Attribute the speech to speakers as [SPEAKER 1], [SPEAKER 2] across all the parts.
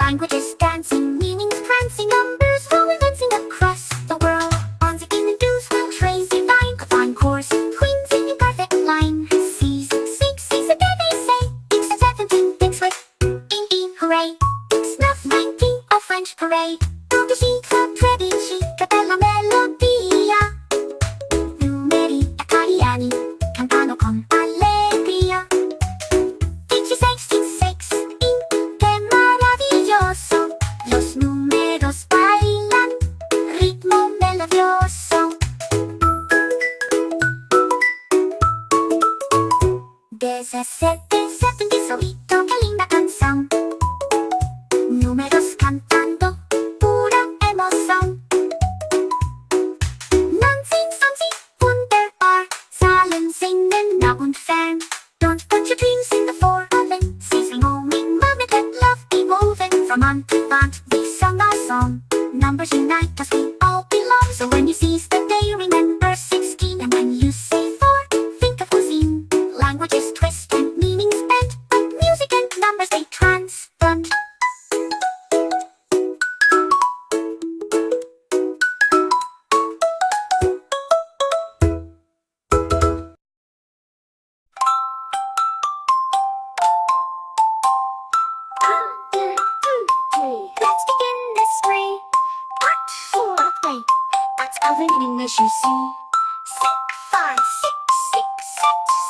[SPEAKER 1] Languages dancing, meanings prancing, numbers rolling, dancing across the world. On the in the dues, will crazy line, fine course, queens in a perfect line. Seas, six, a day they say. X 17, thinks with, hooray. X 19, a French parade. Dove club, tredici, capella melodia. Numeri italiani, cantano con allegria. 16, qué maravilloso. Los números bailan, ritmo melodioso. 17, solito, qué linda canción. Números cantando, pura emoción. 19, wunderbar, Zahlen singen nah und fern. Don't put your dreams in the foreoven. Seize the moment, let love be woven. From month to month, we sung our song. Numbers unite us, we all belong. So when you seize the day, remember 16. And when you say 4, think of cuisine. Languages twist and meanings bend, but music and numbers they transcend. Let's begin this way. Part 4 of play. That's Alvin in English, you see. 6, 5, 6,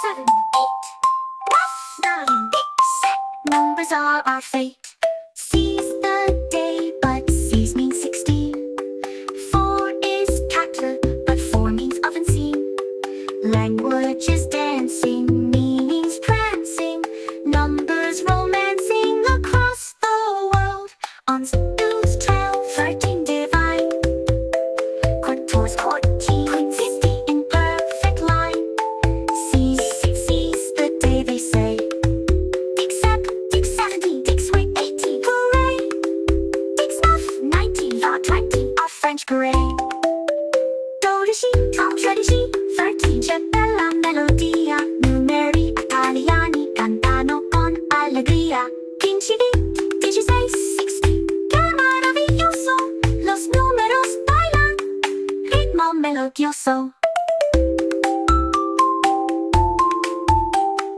[SPEAKER 1] 7, 8. 9, 6. Numbers are our fate. Seize the day, but seize means 16. 4 is cattle, but 4 means often seen. Language is dancing, meanings prancing, numbers romancing across the world. On Zeus trail, 13 divine. Quatorze, 14, 50 in perfect line. Seize the day, they say. X 17, wait, 18, hooray. X 19, 20, our French parade. Dodici, tredici, 13, c'è bella melodia. Numeri italiani, cantano con allegria. 15, 16, qué maravilloso. Los números bailan, ritmo melodioso.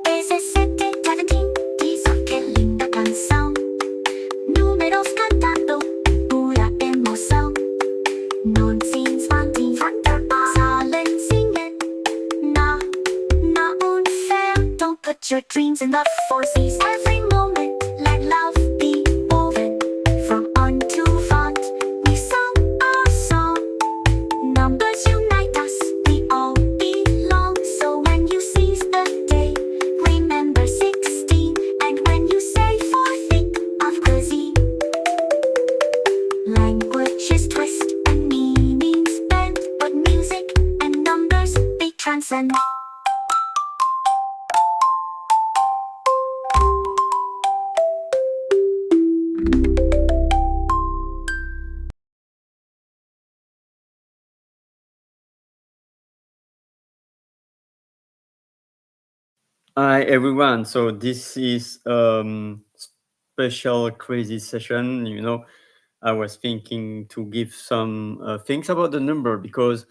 [SPEAKER 1] 17, dice qué linda canción. Números cantando, pura emoción. 19, wunderbar, Zahlen singen, nah und fern. Don't put your dreams in the 4 seas. Every moment, let love be woven. From on to font, we sung our song. Numbers unite us, we all belong. So when you seize the day, remember 16. And when you say 4, think of cuisine. Languages twist and meanings bend, but music and numbers they transcend.
[SPEAKER 2] Hi everyone. So this is special crazy session. I was thinking to give some things about the number because,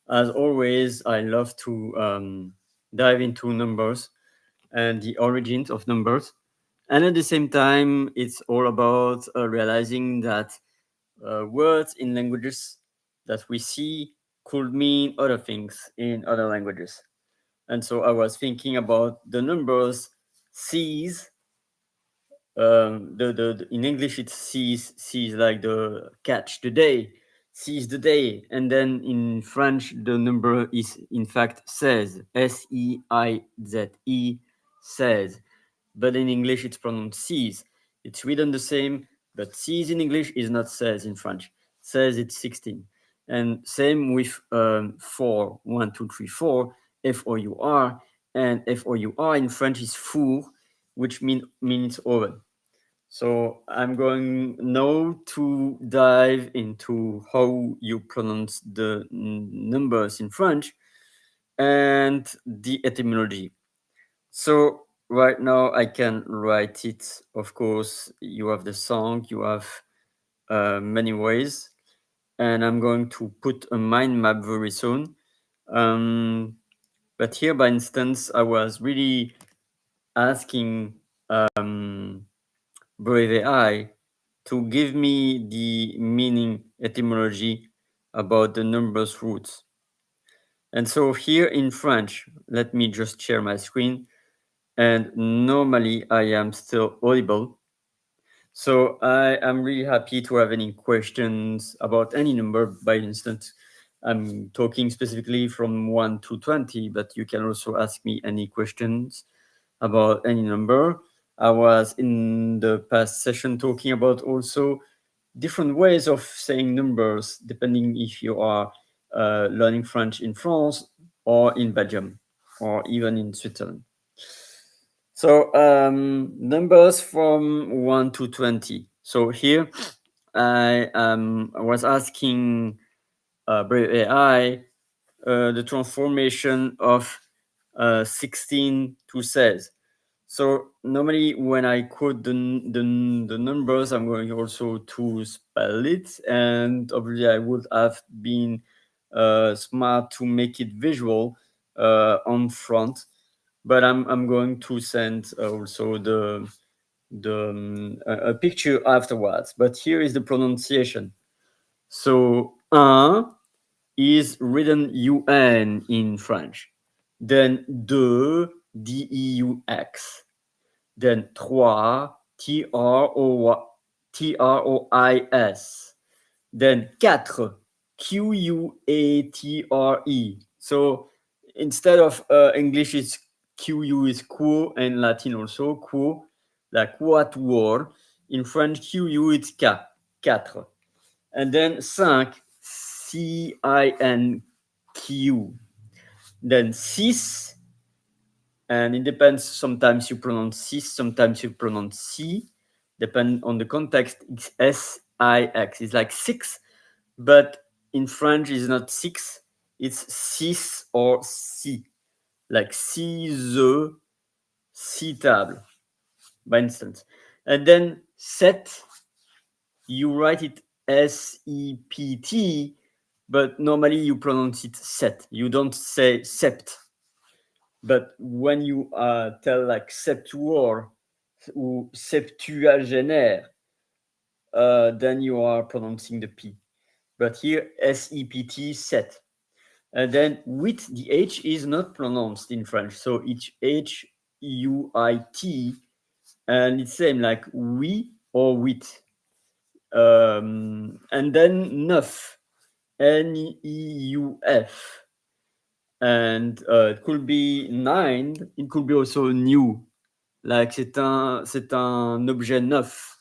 [SPEAKER 2] as always, I love to dive into numbers and the origins of numbers, and at the same time, it's all about realizing that words in languages that we see could mean other things in other languages. And so I was thinking about the numbers C's. In English it's C's like the catch the day, seize the day, and then in French the number is in fact seize, SEIZE, seize. But in English it's pronounced seize. It's written the same, but seize in English is not seize in French. Seize it's 16, and same with 4, 1, 2, 3, 4. FOUR, and FOUR in French is four, which means oven. So I'm going now to dive into how you pronounce the numbers in French and the etymology. So right now I can write it. Of course, you have the song, you have many ways, and I'm going to put a mind map very soon. But here, by instance, I was really asking Brave AI to give me the meaning etymology about the numbers roots. And so here in French, let me just share my screen. And normally I am still audible. So I am really happy to have any questions about any number. By instance, I'm talking specifically from 1 to 20, but you can also ask me any questions about any number. I was in the past session talking about also different ways of saying numbers, depending if you are learning French in France or in Belgium or even in Switzerland. So numbers from 1 to 20. So here I was asking Brave AI the transformation of 16 to 16. So normally when I quote the numbers, I'm going also to spell it, and obviously I would have been smart to make it visual on front, but I'm going to send also a picture afterwards. But here is the pronunciation. So un is written UN in French. Then deux, deux. Then trois, trois. Then quatre, quatre. So instead of English, it's QU is quo, and Latin also quo, like quatuor. In French, QU it's quatre. And then cinq, CINQ. Then six, and it depends. Sometimes you pronounce six, sometimes you pronounce C. Depend on the context. It's SIX. It's like six, but in French it's not six. It's six or si, like six, six table, by instance. And then sept, you write it SEPT, but normally you pronounce it set. You don't say sept. But when you tell like septuor or septuagénaire, then you are pronouncing the P. But here, SEPT, set. And then with the H is not pronounced in French. So it's HUIT, and it's same like oui or with. And then neuf, NEUF. And it could be nine, it could be also new. Like c'est un objet neuf.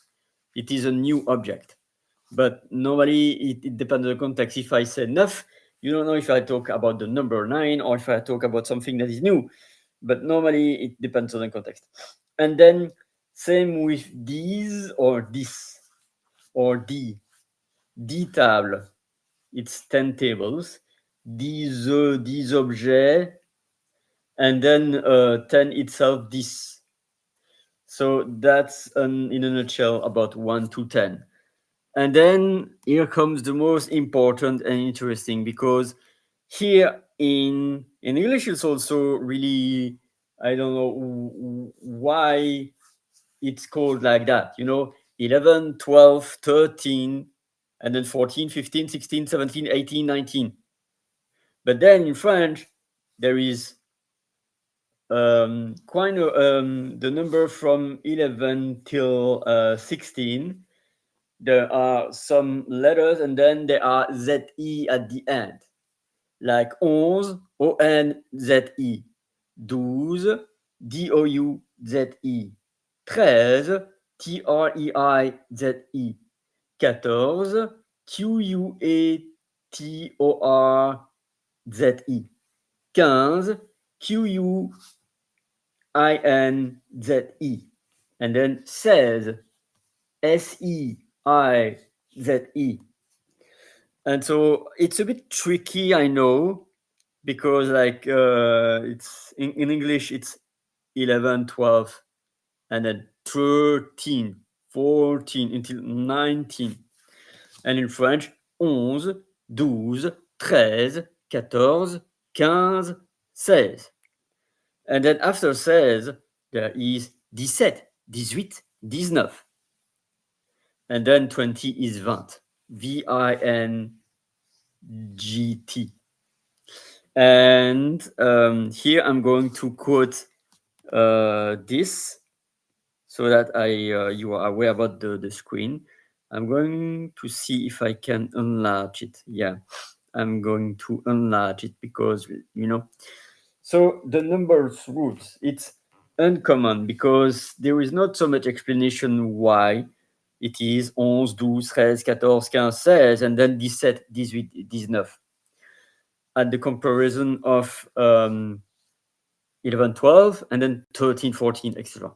[SPEAKER 2] It is a new object. But normally it depends on the context. If I say neuf, you don't know if I talk about the number 9 or if I talk about something that is new. But normally it depends on the context. And then same with these or this or D. D table, it's 10 tables. These objets, and then 10 itself, this. So that's in a nutshell about 1 to 10. And then here comes the most important and interesting, because here in English it's also really, I don't know why it's called like that, 11, 12, 13, and then 14, 15, 16, 17, 18, 19. But then in French, there is quite the number from 11 till 16. There are some letters, and then there are ZE at the end, like 11, ONZE, 12, DOUZE, 13, TREIZE, 14, QUATORZE, 15, QUINZE, and then 16, SEIZE. And so it's a bit tricky, I know, because like it's in English it's 11, 12, and then 13, 14 until 19. And in French, 11, 12, 13, 14, 15, 16. And then after 16, there is 17, 18, 19. And then 20 is 20. VINGT. And here I'm going to quote this so that you are aware about the screen. I'm going to see if I can enlarge it. Yeah, I'm going to enlarge it because, so the numbers rules, it's uncommon because there is not so much explanation why it is 11, 12, 13, 14, 15, 16, and then 17, 18, 19. At the comparison of 11, 12, and then 13, 14, etc.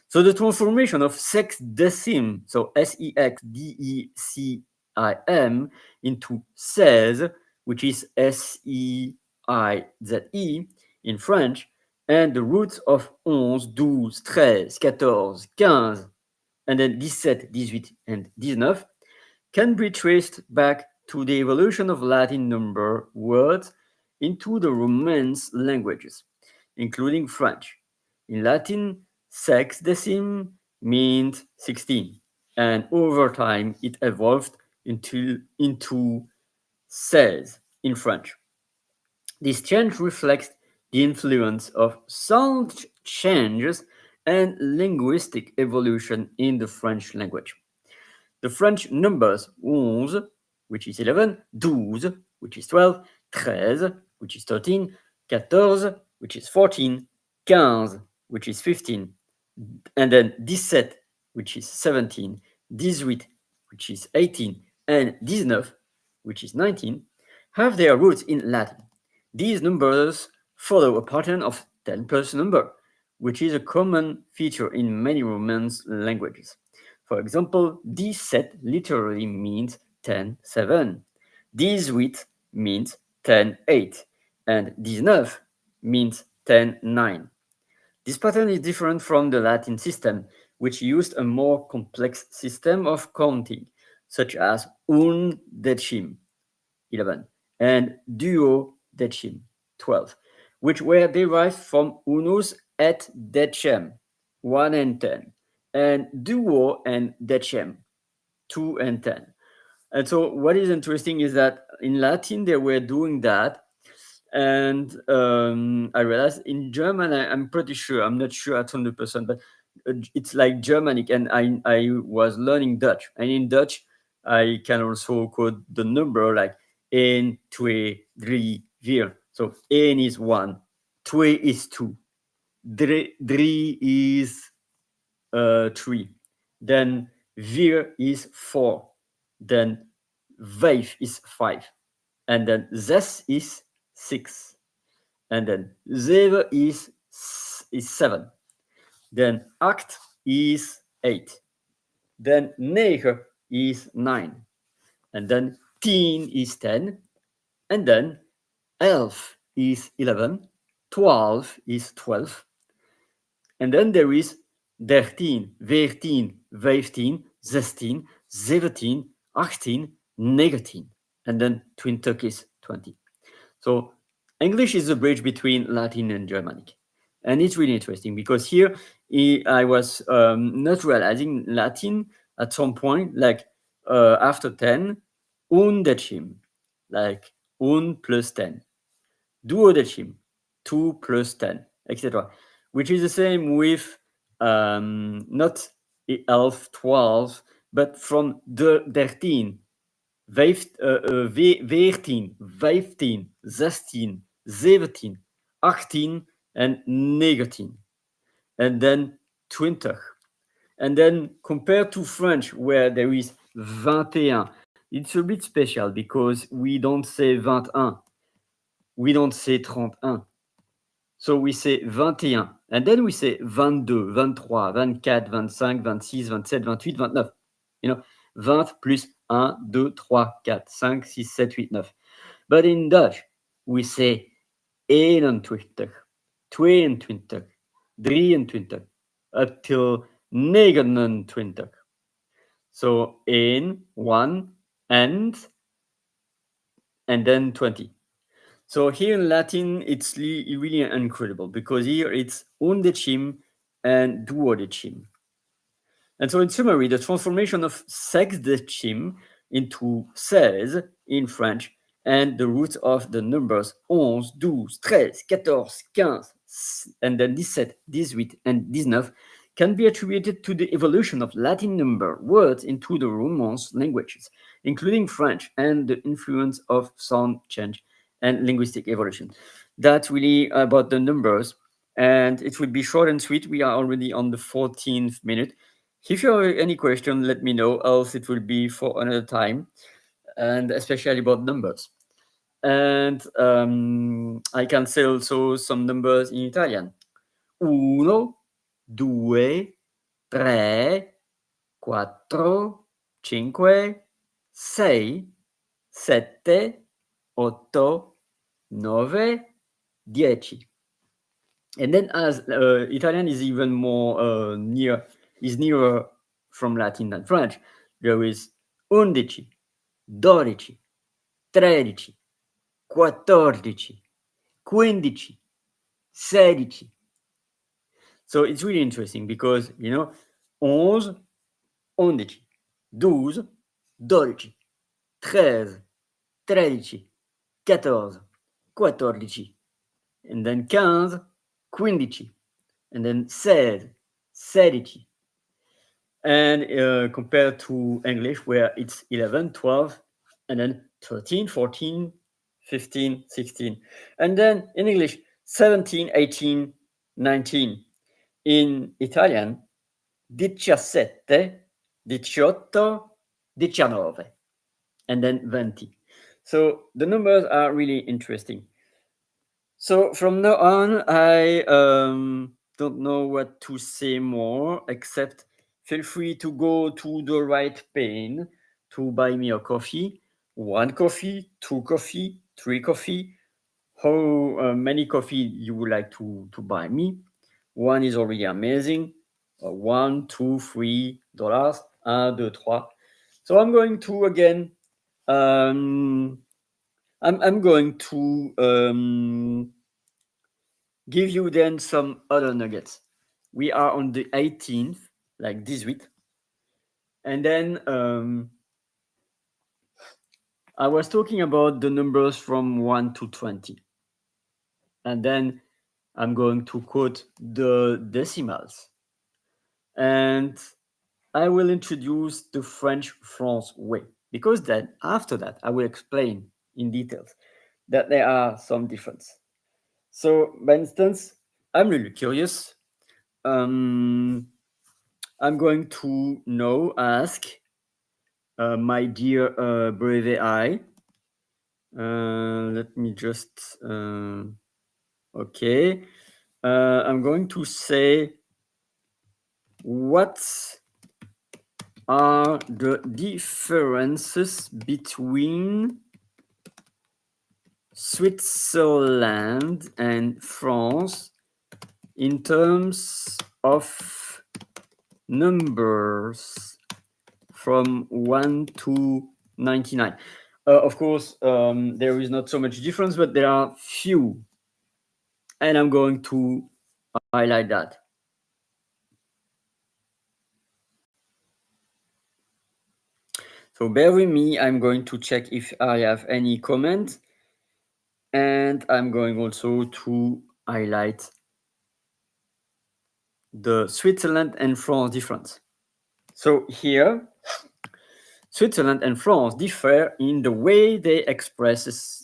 [SPEAKER 2] So the transformation of sexdecim, so SEXDECIM, into 16, which is SEIZE in French, and the roots of 11, 12, 13, 14, 15, and then 17, 18, and 19 can be traced back to the evolution of Latin number words into the Romance languages, including French. In Latin, sexdecim means 16, and over time it evolved into 16 in French. This change reflects the influence of sound changes and linguistic evolution in the French language. The French numbers 11, which is 11, 12, which is 12, 13, which is 13, 14, which is 14, 15, which is 15, and then 17, which is 17, 18, which is 18, and 19, which is 19, have their roots in Latin. These numbers follow a pattern of 10 plus number, which is a common feature in many Romance languages. For example, 17 literally means 10, 7. 18 means 10, 8. And 19 means 10, 9. This pattern is different from the Latin system, which used a more complex system of counting, such as undecim, 11, and duodecim, 12, which were derived from unus et decem, 1 and 10, and duo and decem, 2 and 10. And so what is interesting is that in Latin they were doing that, and I realized in German, I'm pretty sure, I'm not sure at 100%, but it's like Germanic, and I was learning Dutch, and in Dutch I can also quote the number like 1, 2, 3, 4. So 1 is 1, 2 is 2, 3 is 3, then 4 is 4, then 5 is 5, and then 6 is 6, and then 7 is 7, then 8 is 8, then 9 is 9, and then 10 is 10, and then 11 is 11, 12 is 12, and then there is 13, 14, 15, 16, 17, 18, 19, and then 20 is 20. So English is a bridge between Latin and Germanic. And it's really interesting because here I was not realizing Latin at some point, like after 10, undecim, like un plus 10, duodecim, 2 plus 10, etc. Which is the same with not 11, 12, but from the 13, 14, 15, 16, 17, 18, and 19, and then 20. And then compared to French, where there is 21, it's a bit special because we don't say 21, we don't say 31. So we say 21, and then we say 22, 23, 24, 25, 26, 27, 28, 29. You know, 20 plus 1, 2, 3, 4, 5, 6, 7, 8, 9. But in Dutch, we say 21, 22, 23, up till 29. So in 1 and then 20. So here in Latin, it's really incredible because here it's undecim and duodecim. And so in summary, the transformation of sexdecim into 16 in French and the roots of the numbers 11, 12, 13, 14, 15, and then 17, 18, and 19 can be attributed to the evolution of Latin number words into the Romance languages, including French, and the influence of sound change and linguistic evolution. That's really about the numbers, and it will be short and sweet. We are already on the 14th minute. If you have any question, let me know, else it will be for another time, and especially about numbers. And I can say also some numbers in Italian. 1, 2, 3, 4, 5, 6, 7, 8, 9, 10. And then as Italian is even more nearer from Latin than French, there is 11, 12, 13, 14, 15, 16. So it's really interesting because, 11, 11, 12, 13, 13, 14, 14, and then 15, 15, and then 16, 16. And compared to English, where it's 11, 12, and then 13, 14, 15, 16. And then in English, 17, 18, 19. In Italian, 17, 18, 19, and then 20. So the numbers are really interesting. So from now on, I don't know what to say more, except feel free to go to the right pane to buy me a coffee. 1 coffee, 2 coffee, 3 coffee. How many coffee you would like to buy me? 1 is already amazing. $1, $2, $3, 1, 2, 3. So I'm going to again. I'm going to give you then some other nuggets. We are on the 18th, like 18. And then I was talking about the numbers from 1 to 20. And then I'm going to quote the decimals. And I will introduce the French France way, because then after that, I will explain in details that there are some differences. So, by instance, I'm really curious. I'm going to now ask my dear brave AI. Let me just. Okay. I'm going to say, what are the differences between Switzerland and France in terms of numbers from 1 to 99? Of course, there is not so much difference, but there are few. And I'm going to highlight that. So bear with me, I'm going to check if I have any comment. And I'm going also to highlight the Switzerland and France difference. So here, Switzerland and France differ in the way they express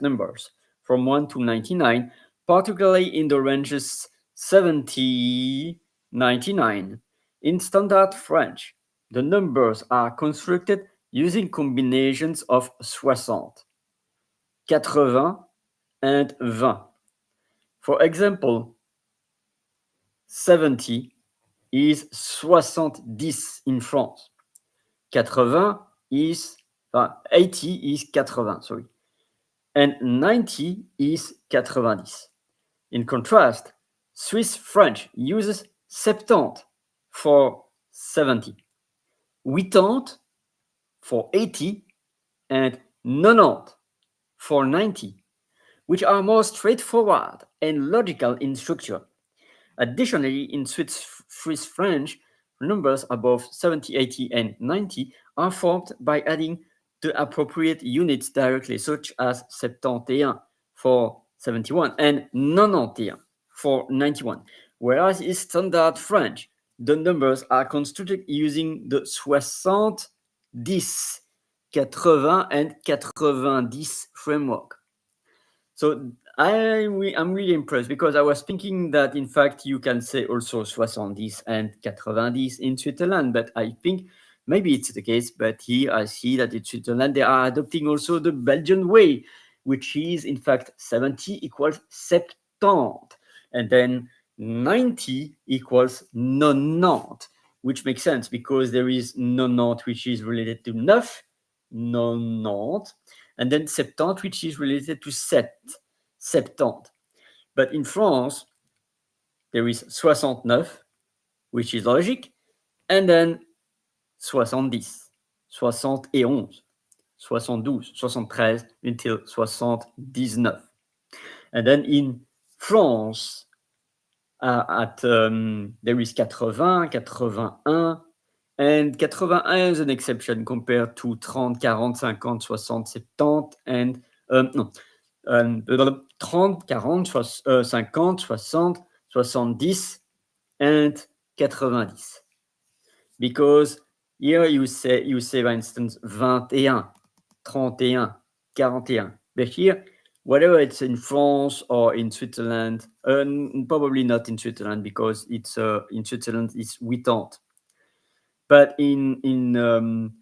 [SPEAKER 2] numbers from 1 to 99, particularly in the ranges 70, 99. In standard French, the numbers are constructed using combinations of 60, 80, and 20. For example, 70 is 70 in France. 80 is 80 is 80, sorry. And 90 is 90. In contrast, Swiss French uses 70 for 70, 80 for 80, and 90 for 90, which are more straightforward and logical in structure. Additionally, in Swiss French, numbers above 70, 80, and 90 are formed by adding the appropriate units directly, such as 71 for 71 and 91 for 91. Whereas in Standard French, the numbers are constructed using the 60, 80, and 90 framework. So I'm really impressed because I was thinking that in fact you can say also 70 and 90 in Switzerland, but I think maybe it's the case. But here I see that in Switzerland they are adopting also the Belgian way, which is in fact 70 equals 70, and then 90 equals 90, which makes sense because there is 90 which is related to 9, 90, and then 70 which is related to 7, 70. But in France, there is 69, which is logic, and then 70, 71, 72, 73 until 79. And then in France, there is 80, 81, and 81 is an exception compared to 30, 40, 50, 60, 70, and 30, 40, 50, 60, 70, and 90. Because here you say for instance 21, 31, 41. But here, whether it's in France or in Switzerland, probably not in Switzerland because it's in Switzerland it's 80. But in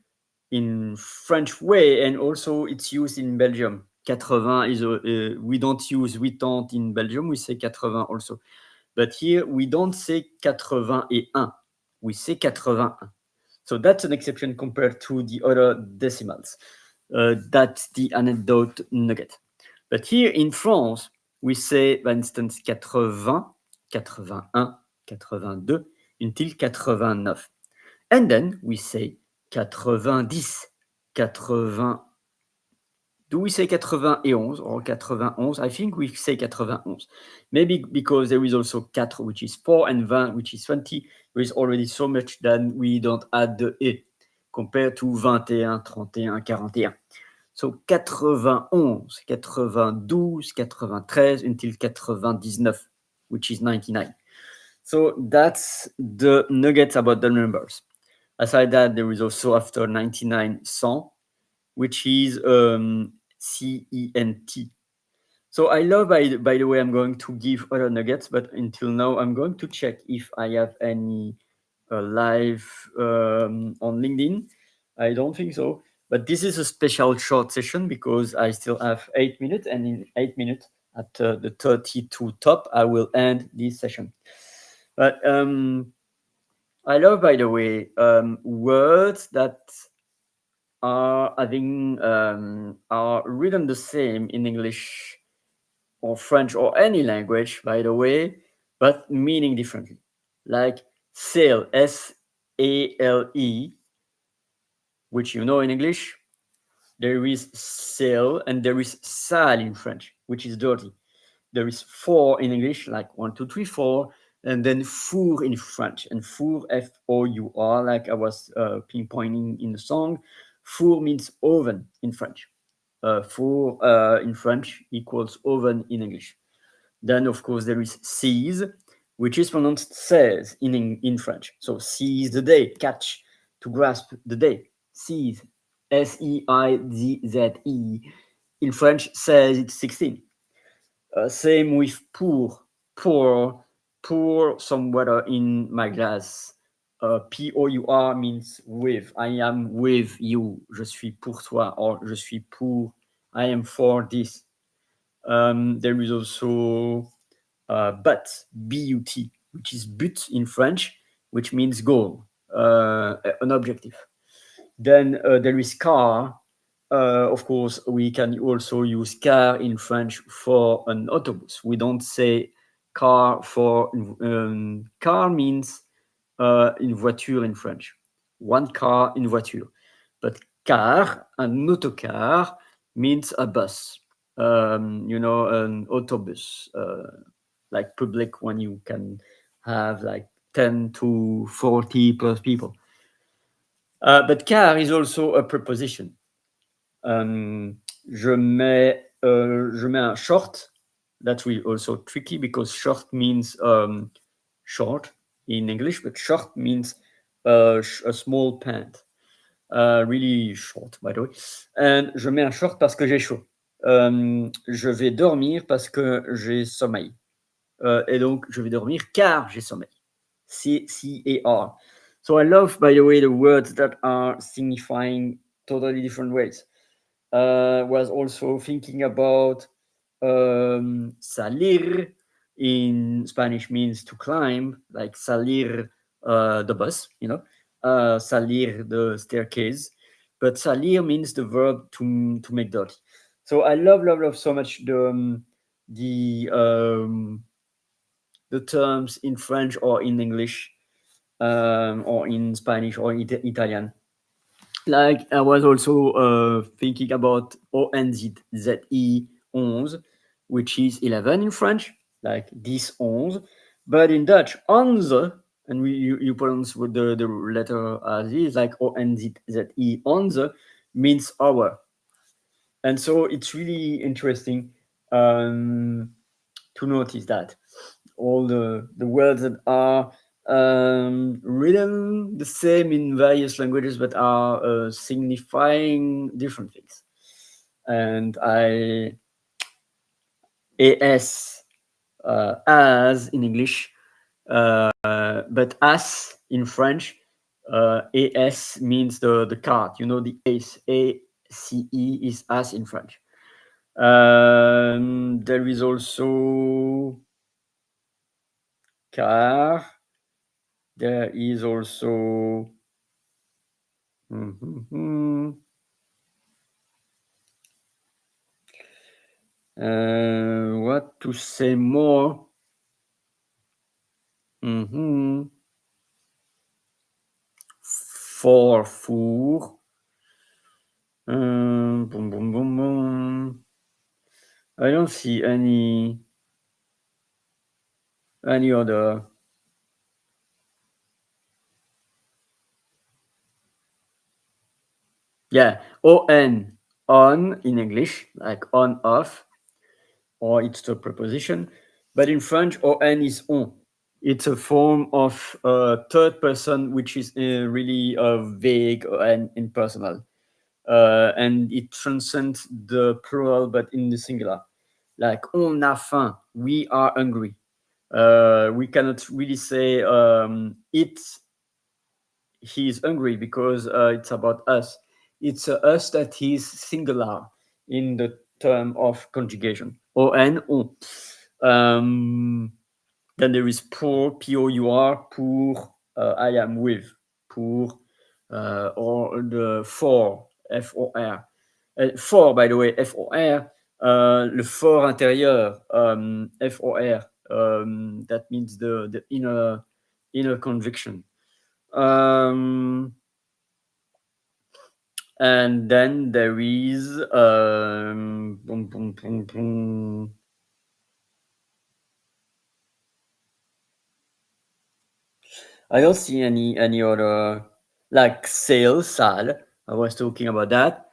[SPEAKER 2] French way, and also it's used in Belgium. 80 is we don't use 80 in Belgium, we say 80 also. But here we don't say 81, we say 81. So that's an exception compared to the other decimals. That's the anecdote nugget. But here in France, we say, for instance, 80, 81, 82 until 89. And then we say 90, 80. Do we say 91 or 91? I think we say 91. Maybe because there is also 4, which is 4, and 20, which is 20. There is already so much that we don't add the E compared to 21, 31, 41. So 91, 92, 93 until 99, which is 99. So that's the nuggets about the numbers. Aside that, there is also after 99, 100, which is CENT. So I love, by the way, I'm going to give other nuggets, but until now, I'm going to check if I have any live on LinkedIn. I don't think so, but this is a special short session because I still have 8 minutes, and in 8 minutes at the 32 top, I will end this session. But I love, by the way, words that are having are written the same in English or French or any language, by the way, but meaning differently. Like sale, SALE, which you know in English. There is sale and there is sale in French, which is dirty. There is four in English, like 1, 2, 3, 4, and then four in French. And four, F-O-U-R, like I was pinpointing in the song. Four means oven in French. Four in French equals oven in English. Then, of course, there is seize, which is pronounced says in French. So seize the day, catch, to grasp the day. Seize, S-E-I-Z-Z-E. In French, says it's 16. Same with pour, pour some water in my glass. P-O-U-R means with. I am with you. Je suis pour toi, or je suis pour. I am for this. There is also but, B-U-T, which is but in French, which means goal, an objective. Then there is car. Of course, we can also use car in French for an autobus. We don't say car for car means une voiture in French. One car, une voiture. But car, an autocar, means a bus. An autobus, like public when you can have like 10 to 40 plus people. But car is also a preposition. Je mets un short. That's really also tricky because short means short in English, but short means a small pant. Really short, by the way. And je mets un short parce que j'ai chaud. Je vais dormir parce que j'ai sommeil. Et donc, je vais dormir car j'ai sommeil. C-A-R. So I love, by the way, the words that are signifying totally different ways. Was also thinking about salir in Spanish means to climb, like salir the bus, salir the staircase. But salir means the verb to make dirty. So I love so much the terms in French or in English or in Spanish or Italian. Like I was also thinking about ONZE which is 11 in French, like 10, but in Dutch, onze, and you pronounce with the letter as is, like ONZE means hour. And so it's really interesting to notice that all the words that are written the same in various languages but are signifying different things. And as in English, but as in French, as means the card. The ace, A-C-E is as in French. There is also car. There is also what to say more? For four. Boom, boom, boom, boom. I don't see any other. Yeah, on in English, like on, off, or it's the preposition. But in French, on is on. It's a form of third person, which is really vague and impersonal. And it transcends the plural, but in the singular. Like, on a faim, we are hungry. We cannot really say he's hungry because it's about us. It's us that is singular in the term of conjugation. On. Then there is pour, P-O-U-R, pour, I am with, pour, or the for, F-O-R. For, by the way, F-O-R, le fort intérieur, F-O-R, that means the inner conviction. And then there is I don't see any other, like sale, salle. I was talking about that.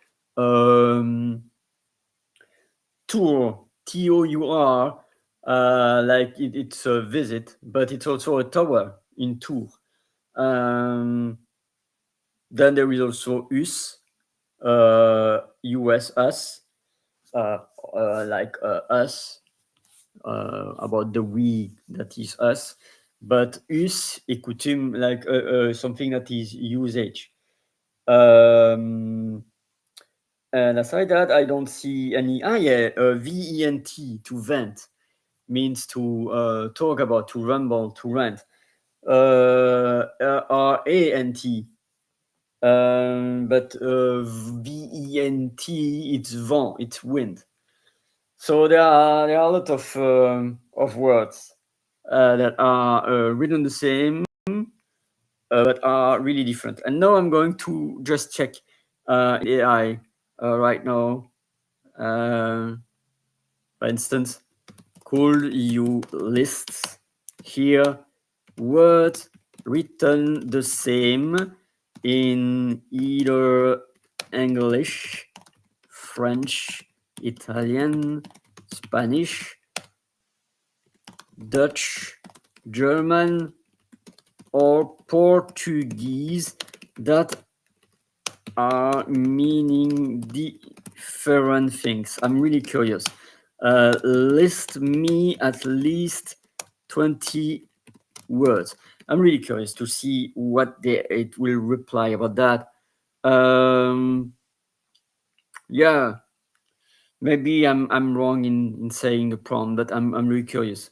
[SPEAKER 2] Tour, T-O-U-R, like it's a visit, but it's also a tower in Tours. Then there is also us, US, us, like us, about the we that is us. But us est coutume, like something that is usage. And aside that, I don't see any. V-E-N-T, to vent, means to talk about, to rumble, to rant. R-A-N-T. But V-E-N-T, it's vent, it's wind. So there are a lot of words that are written the same, but are really different. And now I'm going to just check AI right now. For instance, could you list here words written the same in either English, French, Italian, Spanish, Dutch, German, or Portuguese that are meaning different things? I'm really curious. List me at least 20 words. I'm really curious to see what it will reply about that. Yeah, maybe I'm wrong in saying the prompt, but I'm really curious.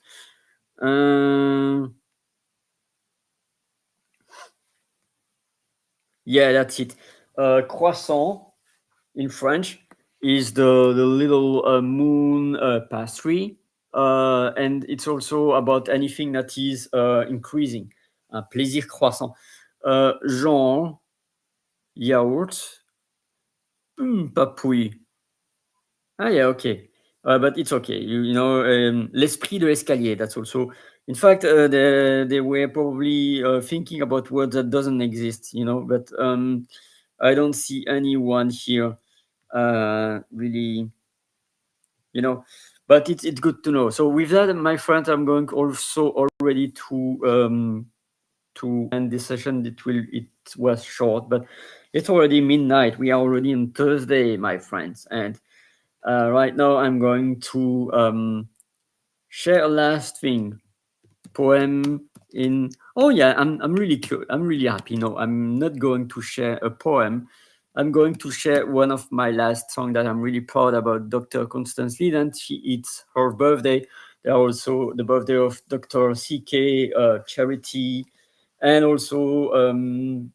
[SPEAKER 2] Yeah, that's it. Croissant in French is the little moon pastry, and it's also about anything that is increasing. Un plaisir croissant. Genre, yaourt, papouille. Ah yeah, okay. But it's okay. You know, l'esprit de l'escalier. That's also. In fact, they were probably thinking about words that doesn't exist. You know, but I don't see anyone here really. You know, but it's good to know. So with that, my friends, I'm going also already to end this session. It was short, but it's already midnight. We are already on Thursday, my friends, and right now I'm going to share a last thing. Poem in. Oh yeah, I'm really cute. I'm really happy. No, I'm not going to share a poem. I'm going to share one of my last songs that I'm really proud about. Dr. Constance Leland. It's her birthday. There are also the birthday of Dr. CK Charity, and also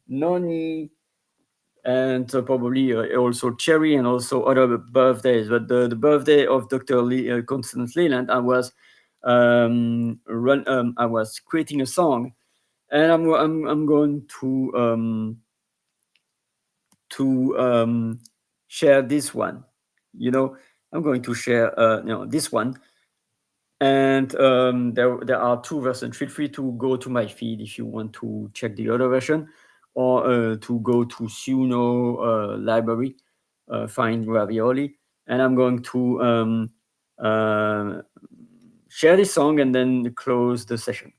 [SPEAKER 2] Noni, and probably also Cherry, and also other birthdays. But the birthday of Dr. Constance Leland, I was I was creating a song, and I'm going to share this one. You know, I'm going to share this one, and there are two versions. Feel free to go to my feed if you want to check the other version, or to go to Suno library, find Ravioli, and I'm going to share this song and then close the session.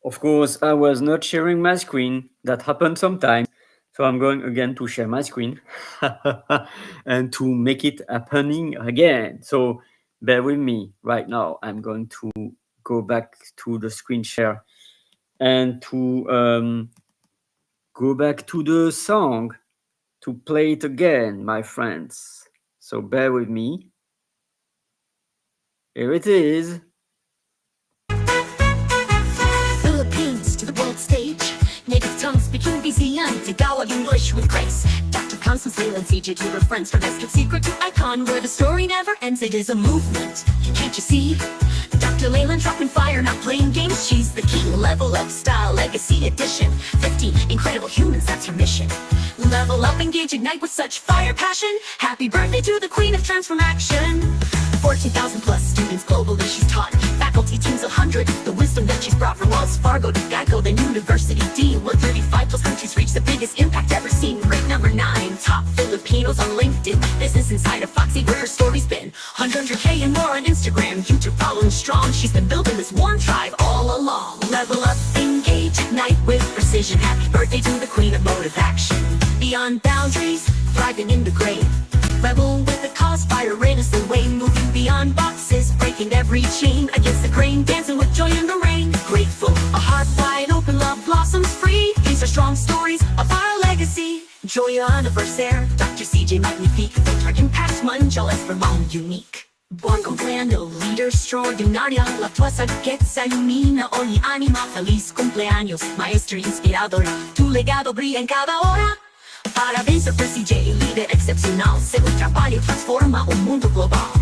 [SPEAKER 2] Of course, I was not sharing my screen. That happens sometimes. So I'm going again to share my screen and to make it happening again. So bear with me right now. I'm going to go back to the screen share and to go back to the song to play it again, my friends. So bear with me. Here it is.
[SPEAKER 1] Philippines to the world stage. Native tongue speaking BZN, Tagalog English with grace. Dr. Constance Leland teacher to her friends for best kept secret to icon where the story never ends. It is a movement, can't you see? Dr. Leland dropping fire, not playing games. She's the key. Level up style, legacy edition. 50 incredible humans, that's her mission. Level up, engage, ignite with such fire passion. Happy birthday to the queen of transformation. 14,000 plus students globally she's taught. Faculty teams 100. The wisdom that she's brought from Wells Fargo to Geico, then University Dean. Where 35 plus countries reach the biggest impact ever seen. Rate number 9, top Filipinos on LinkedIn. Business Insider, Foxy, where her story's been. 100K and more on Instagram. YouTube following strong. She's been building this warm tribe all along. Level up, engage, ignite with precision. Happy birthday to the queen of motive action. Beyond boundaries, thriving in the grave. Rebel with the cause, fire rain is the way. Moving beyond boxes, breaking every chain. Against the grain, dancing with joy in the rain. Grateful, a heart wide open, love blossoms free. These are strong stories of our legacy. Joyeux anniversaire, Dr. CJ Magnifique. Votre impact mondial est vraiment unique. Buon compleanno, líder extraordinario. La tua saggezza illumina ogni anima. Feliz cumpleaños, maestro inspirador. Tu legado brilla en cada hora. Parabéns, Dr. CJ, líder excepcional. Seu trabalho transforma o mundo global.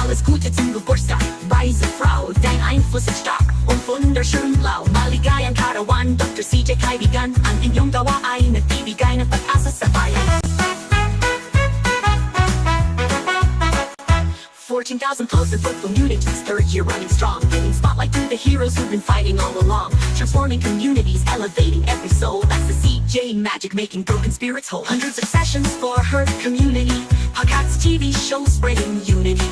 [SPEAKER 1] Alles Gute zum Geburtstag, weise Frau. Dein Einfluss ist stark und wunderschön blau. Maligayang Karawan, Dr. CJ Kaibigan. Ang inyong gawa ay nagbibigay ng pag-asa sa bayan. 14,000 close and football communities, third year running strong. Giving spotlight to the heroes who've been fighting all along. Transforming communities, elevating every soul. That's the CJ magic, making broken spirits whole. Hundreds of sessions for her community. Podcasts, TV shows, spreading unity.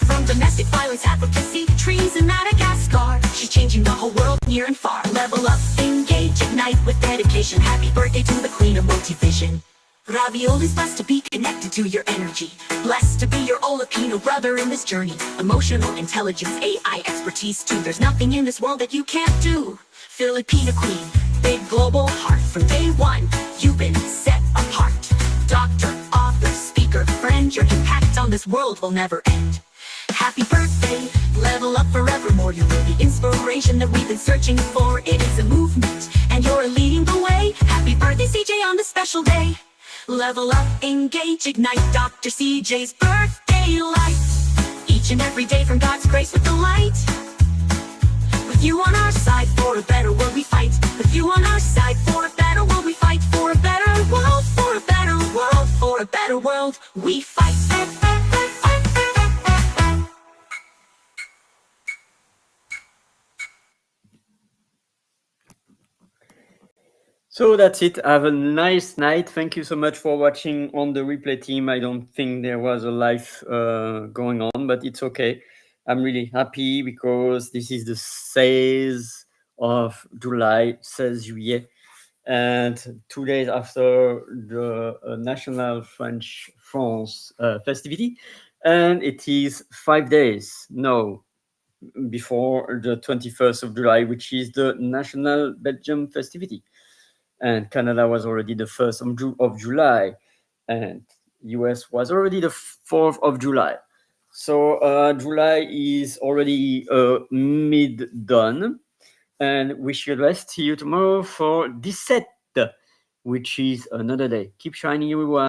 [SPEAKER 1] From domestic violence advocacy, trees in Madagascar. She's changing the whole world near and far. Level up, engage, ignite with dedication. Happy birthday to the queen of multivision. Ravioli's blessed to be connected to your energy. Blessed to be your Olapino brother in this journey. Emotional intelligence, AI expertise too. There's nothing in this world that you can't do. Filipina queen, big global heart. From day one, you've been set apart. Doctor, author, speaker, friend. Your impact on this world will never end. Happy birthday, level up forevermore. You're the inspiration that we've been searching for. It is a movement, and you're leading the way. Happy birthday, CJ, on this special day. Level up, engage, ignite, Dr. CJ's birthday light. Each and every day from God's grace with the light. With you on our side, for a better world we fight. With you on our side, for a better world we fight. For a better world, for a better world, for a better world we fight.
[SPEAKER 2] So that's it. Have a nice night. Thank you so much for watching on the replay team. I don't think there was a live going on, but it's okay. I'm really happy because this is the 16 of July, 16 juillet, and 2 days after the National French France festivity, and it is 5 days now before the 21st of July, which is the National Belgium festivity. And Canada was already the 1st of July, and US was already the 4th of July. So July is already mid-done, and wish you the best. See you tomorrow for 17, which is another day. Keep shining, everyone.